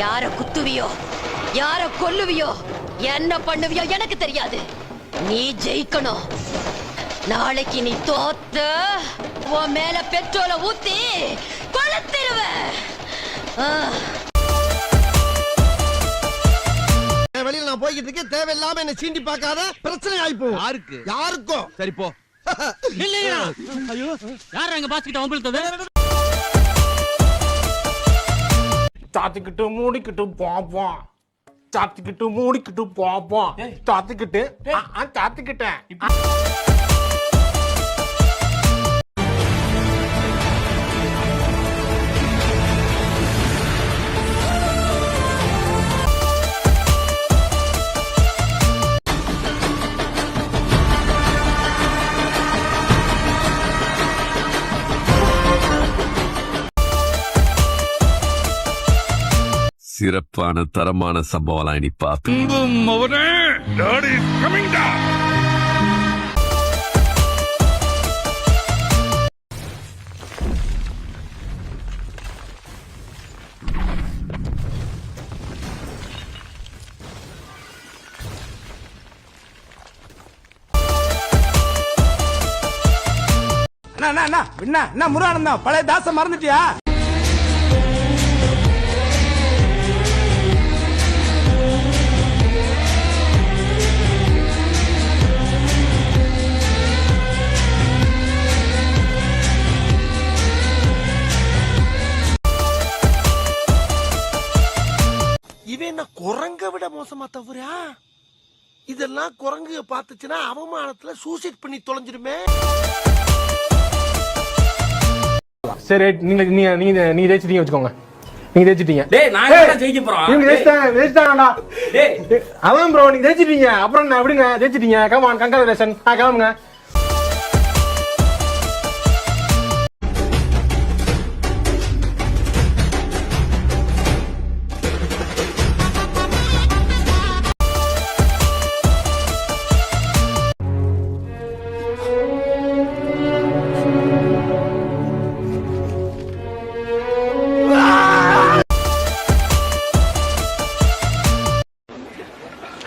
யார குத்துவியோ யார கொல்லுவியோ என்ன பண்ணுவியோ எனக்கு தெரியாது. நீ ஜெயிக்கணும். நாளைக்கு நீ தோத்த உன் மேல பெட்ரோலை ஊத்தி கொளுத்திருவ. வெளியில நான் போய்கிட்டு இருக்கேன். தேவையில்லாம என்ன சீண்டி பார்க்காத. பிரச்சனை ஆயிப்போ. யாருக்கு? யாருக்கும். சரி போ. இல்லையா? ஐயோ, யார் அங்க பாஸ் கிட்ட வம்பிழுத்தது? சாத்திக்கிட்டு மூடிக்கிட்டு பாப்போம். சாத்திக்கிட்டு மூடிக்கிட்டு பாப்போம். சாத்திக்கிட்டு சாத்திக்கிட்டேன். சிறப்பான தரமான சம்பவம் இனி பார்த்து என்ன முருகானந்தம் பழைய தாச மறந்துட்டியா? இவன் குரங்க விட மோசமா தவறா? இதெல்லாம் குரங்கு பார்த்துச்சுன்னா அவமானத்துல சூசைட் பண்ணி தொலைஞ்சிருமே. சரி, நீங்க ஜெயிச்சிட்டீங்க வச்சுக்கோங்க. நீங்க ஜெயிச்சிட்டீங்க. டேய், நான் என்ன ஜெயிக்க போறோம்? நீங்க ஜெயிச்சிட்டாங்கடா. டேய், அவன் ப்ரோ நீங்க ஜெயிச்சிட்டீங்க. அப்புறம் என்ன விடுங்க, ஜெயிச்சிட்டீங்க. Come on, congratulation. கிளம்புங்க.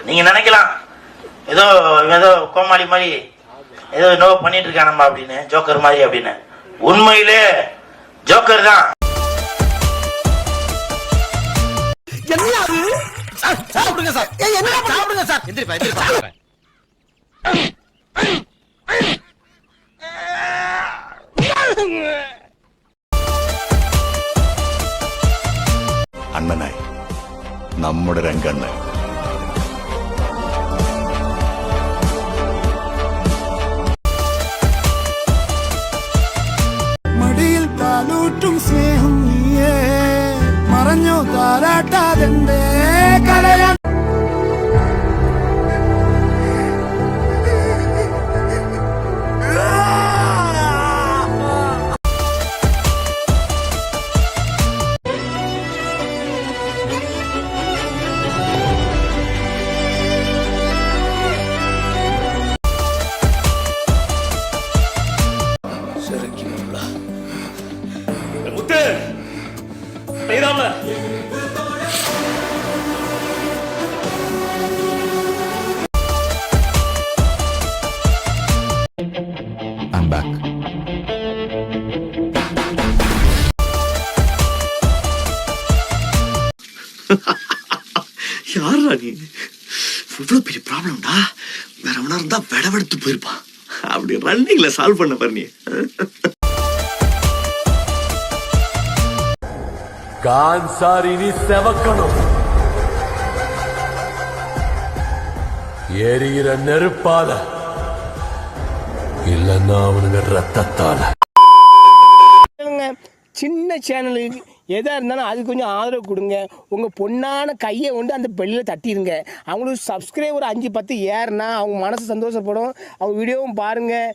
நீங்க நினைக்கலாம் ஏதோ ஏதோ கோமாளி மாதிரி ஏதோ என்னவோ பண்ணிட்டு இருக்கானம்மா அப்படின்னு, ஜோக்கர் மாதிரி அப்படின்னு. உண்மையிலே ஜோக்கர் தான். சாப்பிடுங்க சார். சாப்பிடுங்க சார். எந்திரிப்பா, எந்திரிப்பா. അണ്ണനായി നമ്മുടെ രംഗണ്ണൻ. മടിയിൽ താലൂറ്റും സ്നേഹം നീയേ മറഞ്ഞോ താരാട്ടാതെന്റെ കലയാ. I'm back. யாரா நீ? இவ்வளவு பெரிய ப்ராப்ளம்டா. வேற எவனா இருந்தா விடவெடுத்து போயிருப்பான். அப்படி ரன்னிங்ல சால்வ் பண்ண பாரு நீ. கான்சாரினி செவக்கணும். எரியிற நெருப்பால இல்லன்னா அவனுங்க ரத்தத்தால. சின்ன சேனலுக்கு எதாக இருந்தாலும் அது கொஞ்சம் ஆதரவு கொடுங்க. உங்கள் பொண்ணான கையை கொண்டு அந்த பெல்லில் தட்டிடுங்க. அவங்களுக்கு சப்ஸ்கிரைபர் 5-10 ஏறுனா அவங்க மனசு சந்தோஷப்படும். அவங்க வீடியோவும் பாருங்கள்.